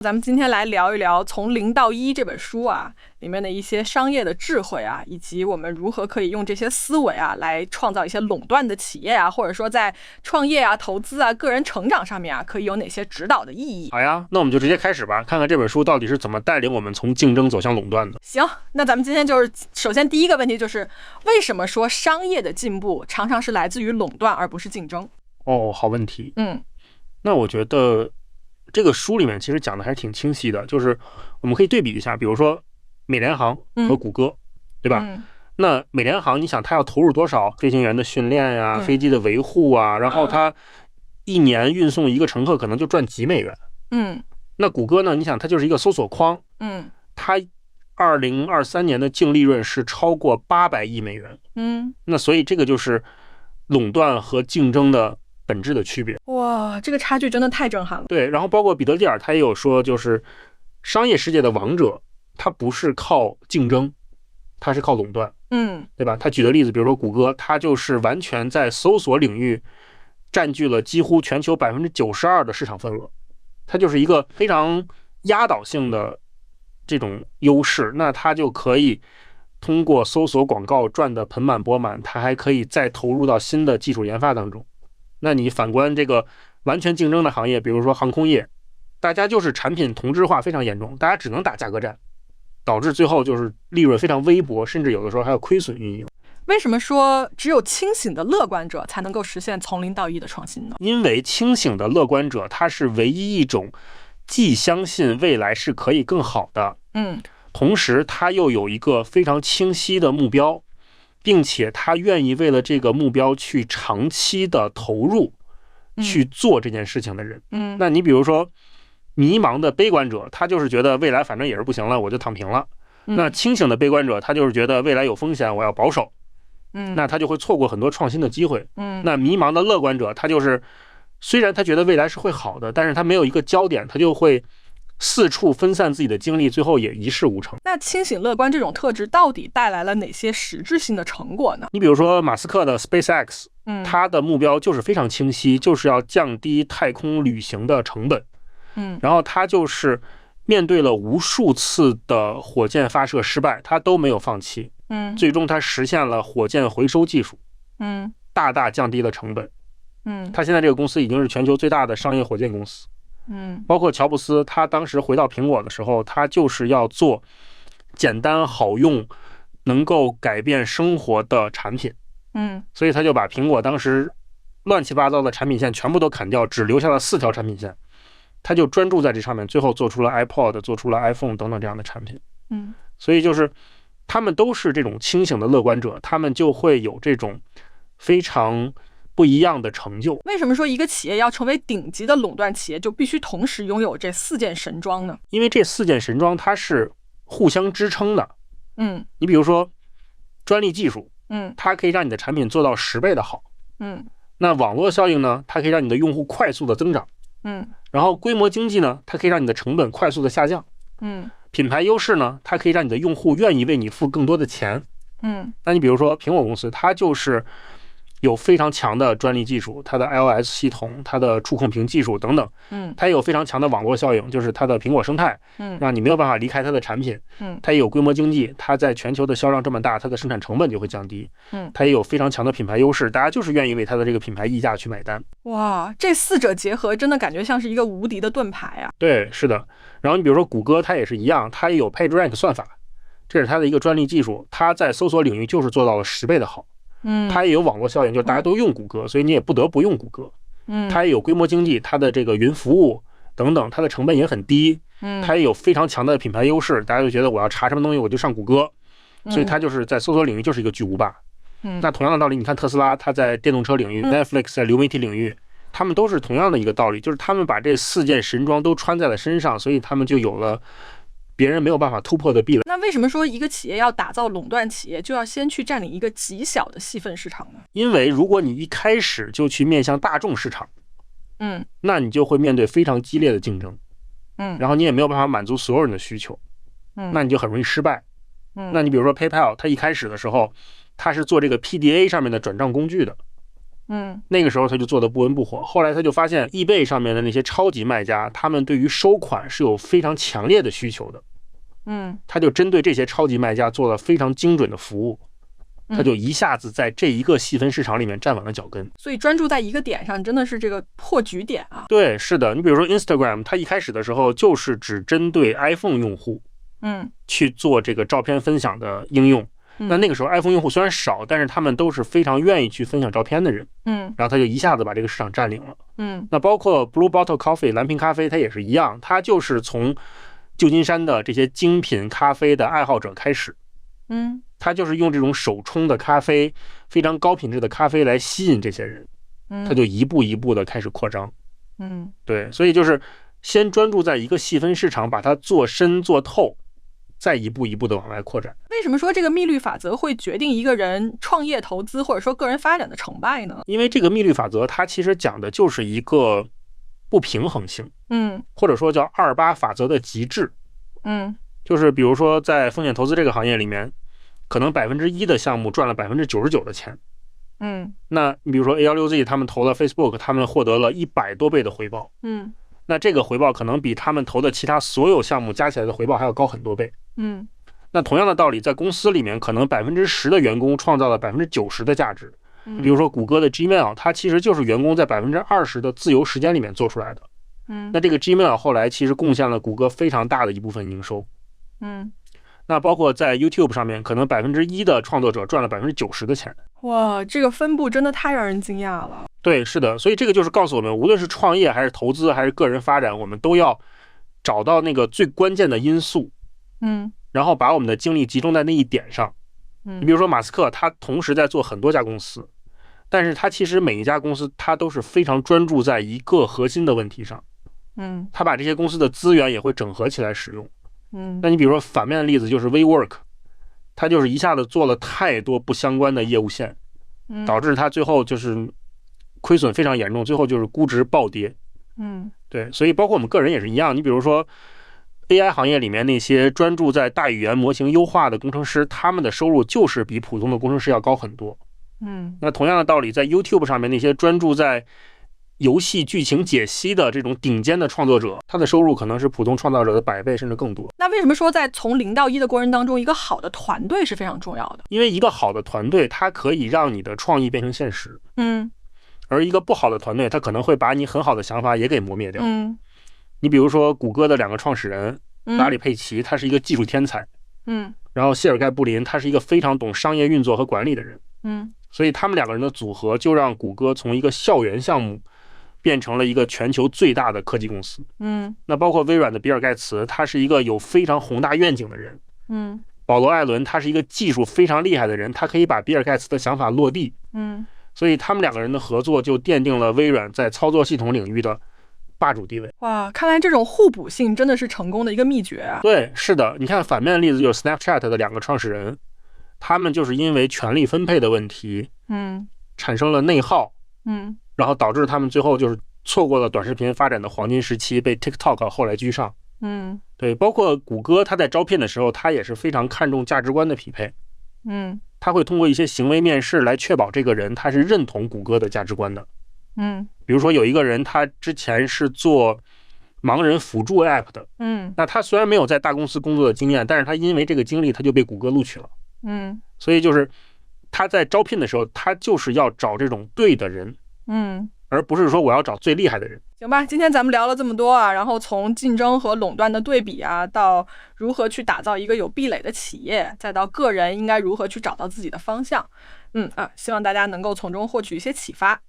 咱们今天来聊一聊《从零到一》这本书啊，里面的一些商业的智慧啊，以及我们如何可以用这些思维啊，来创造一些垄断的企业啊，或者说在创业啊、投资啊、个人成长上面啊，可以有哪些指导的意义。好呀，那我们就直接开始吧，看看这本书到底是怎么带领我们从竞争走向垄断的。行，那咱们今天就是首先第一个问题就是，为什么说商业的进步常常是来自于垄断而不是竞争？哦，好问题。那我觉得这个书里面其实讲的还是挺清晰的，就是我们可以对比一下，比如说美联航和谷歌，对吧？那美联航，你想它要投入多少飞行员的训练呀、飞机的维护啊，然后它一年运送一个乘客可能就赚几美元。那谷歌呢，你想它就是一个搜索框，它2023年的净利润是超过800亿美元。那所以这个就是垄断和竞争的本质的区别。哇，这个差距真的太震撼了。对，然后包括彼得蒂尔他也有说，就是商业世界的王者，他不是靠竞争，他是靠垄断。对吧？他举的例子，比如说谷歌，他就是完全在搜索领域占据了几乎全球92%的市场份额，它就是一个非常压倒性的这种优势。那他就可以通过搜索广告赚得盆满钵满，他还可以再投入到新的技术研发当中。那你反观这个完全竞争的行业，比如说航空业，大家就是产品同质化非常严重，大家只能打价格战，导致最后就是利润非常微薄，甚至有的时候还要亏损运营。为什么说只有清醒的乐观者才能够实现从零到一的创新呢？因为清醒的乐观者，他是唯一一种既相信未来是可以更好的，同时他又有一个非常清晰的目标，并且他愿意为了这个目标去长期的投入，去做这件事情的人。那你比如说迷茫的悲观者，他就是觉得未来反正也是不行了，我就躺平了。那清醒的悲观者，他就是觉得未来有风险，我要保守。那他就会错过很多创新的机会。那迷茫的乐观者，他就是虽然他觉得未来是会好的，但是他没有一个焦点，他就会四处分散自己的精力，最后也一事无成。那清醒乐观这种特质到底带来了哪些实质性的成果呢？你比如说马斯克的 SpaceX，他的目标就是非常清晰，就是要降低太空旅行的成本。然后他就是面对了无数次的火箭发射失败，他都没有放弃。最终他实现了火箭回收技术，大大降低了成本。他现在这个公司已经是全球最大的商业火箭公司。包括乔布斯，他当时回到苹果的时候，他就是要做简单好用能够改变生活的产品。所以他就把苹果当时乱七八糟的产品线全部都砍掉，只留下了4条产品线，他就专注在这上面，最后做出了 iPod， 做出了 iPhone 等等这样的产品。所以就是他们都是这种清醒的乐观者，他们就会有这种非常不一样的成就。为什么说一个企业要成为顶级的垄断企业，就必须同时拥有这4件神装呢？因为这4件神装它是互相支撑的。你比如说专利技术，它可以让你的产品做到10倍的好。那网络效应呢，它可以让你的用户快速的增长。然后规模经济呢，它可以让你的成本快速的下降。品牌优势呢，它可以让你的用户愿意为你付更多的钱。那你比如说苹果公司，它就是有非常强的专利技术，它的 iOS 系统，它的触控屏技术等等。它也有非常强的网络效应，就是它的苹果生态，让你没有办法离开它的产品。它也有规模经济，它在全球的销量这么大，它的生产成本就会降低。它也有非常强的品牌优势，大家就是愿意为它的这个品牌溢价去买单。哇，这4者结合，真的感觉像是一个无敌的盾牌啊！对，是的。然后你比如说谷歌，它也是一样，它也有 PageRank 算法，这是它的一个专利技术，它在搜索领域就是做到了10倍的好。它也有网络效应，就是大家都用谷歌，所以你也不得不用谷歌。它也有规模经济，它的这个云服务等等，它的成本也很低。它也有非常强的品牌优势，大家就觉得我要查什么东西我就上谷歌，所以它就是在搜索领域就是一个巨无霸。那同样的道理，你看特斯拉，它在电动车领域，Netflix 在流媒体领域，他们都是同样的一个道理，就是他们把这4件神装都穿在了身上，所以他们就有了别人没有办法突破的壁垒。那为什么说一个企业要打造垄断企业，就要先去占领一个极小的细分市场呢？因为如果你一开始就去面向大众市场，那你就会面对非常激烈的竞争，然后你也没有办法满足所有人的需求，那你就很容易失败。那你比如说 PayPal， 它一开始的时候，它是做这个 PDA 上面的转账工具的，那个时候他就做的不温不火。后来他就发现 eBay 上面的那些超级卖家，他们对于收款是有非常强烈的需求的。他就针对这些超级卖家做了非常精准的服务，他就一下子在这一个细分市场里面站稳了脚跟。所以专注在一个点上真的是这个破局点啊。对，是的。你比如说 Instagram， 它一开始的时候就是只针对 iPhone 用户去做这个照片分享的应用。那个时候 iPhone 用户虽然少，但是他们都是非常愿意去分享照片的人。然后他就一下子把这个市场占领了。那包括 Blue Bottle Coffee 蓝瓶咖啡，它也是一样，它就是从旧金山的这些精品咖啡的爱好者开始。他就是用这种手冲的咖啡，非常高品质的咖啡来吸引这些人。他就一步一步的开始扩张。对，所以就是先专注在一个细分市场，把它做深做透，再一步一步的往外扩展。为什么说这个密律法则会决定一个人创业投资或者说个人发展的成败呢？因为这个密律法则它其实讲的就是一个不平衡性，或者说叫28法则的极致。就是比如说在风险投资这个行业里面，可能1%的项目赚了99%的钱。那你比如说 A16Z 他们投了 Facebook， 他们获得了100多倍的回报。那这个回报可能比他们投的其他所有项目加起来的回报还要高很多倍。那同样的道理，在公司里面，可能10%的员工创造了90%的价值。比如说谷歌的 Gmail， 它其实就是员工在20%的自由时间里面做出来的。那这个 Gmail 后来其实贡献了谷歌非常大的一部分营收。那包括在 YouTube 上面，可能1%的创作者赚了90%的钱。哇，这个分布真的太让人惊讶了。对，是的，所以这个就是告诉我们，无论是创业还是投资还是个人发展，我们都要找到那个最关键的因素，然后把我们的精力集中在那一点上。你比如说马斯克，他同时在做很多家公司，但是他其实每一家公司他都是非常专注在一个核心的问题上。他把这些公司的资源也会整合起来使用。那你比如说反面的例子就是 WeWork， 他就是一下子做了太多不相关的业务线，导致他最后就是亏损非常严重，最后就是估值暴跌。对，所以包括我们个人也是一样。你比如说 AI 行业里面那些专注在大语言模型优化的工程师，他们的收入就是比普通的工程师要高很多。那同样的道理，在 YouTube 上面那些专注在游戏剧情解析的这种顶尖的创作者，他的收入可能是普通创造者的100倍甚至更多。那为什么说在从0到1的过程当中，一个好的团队是非常重要的？因为一个好的团队，它可以让你的创意变成现实。而一个不好的团队，它可能会把你很好的想法也给磨灭掉。你比如说谷歌的2个创始人，拉里·佩奇，他是一个技术天才。然后谢尔盖·布林，他是一个非常懂商业运作和管理的人。所以他们2个人的组合就让谷歌从一个校园项目变成了一个全球最大的科技公司。那包括微软的比尔盖茨，他是一个有非常宏大愿景的人。保罗艾伦他是一个技术非常厉害的人，他可以把比尔盖茨的想法落地。所以他们2个人的合作就奠定了微软在操作系统领域的霸主地位。哇，看来这种互补性真的是成功的一个秘诀啊。对，是的。你看反面的例子就是 Snapchat 的2个创始人，他们就是因为权力分配的问题产生了内耗。然后导致他们最后就是错过了短视频发展的黄金时期，被 TikTok 后来居上。对，包括谷歌，他在招聘的时候，他也是非常看重价值观的匹配。他会通过一些行为面试来确保这个人他是认同谷歌的价值观的。比如说有一个人，他之前是做盲人辅助 App 的。那他虽然没有在大公司工作的经验，但是他因为这个经历，他就被谷歌录取了。所以就是他在招聘的时候，他就是要找这种对的人。而不是说我要找最厉害的人。行吧，今天咱们聊了这么多啊，然后从竞争和垄断的对比啊，到如何去打造一个有壁垒的企业，再到个人应该如何去找到自己的方向。希望大家能够从中获取一些启发。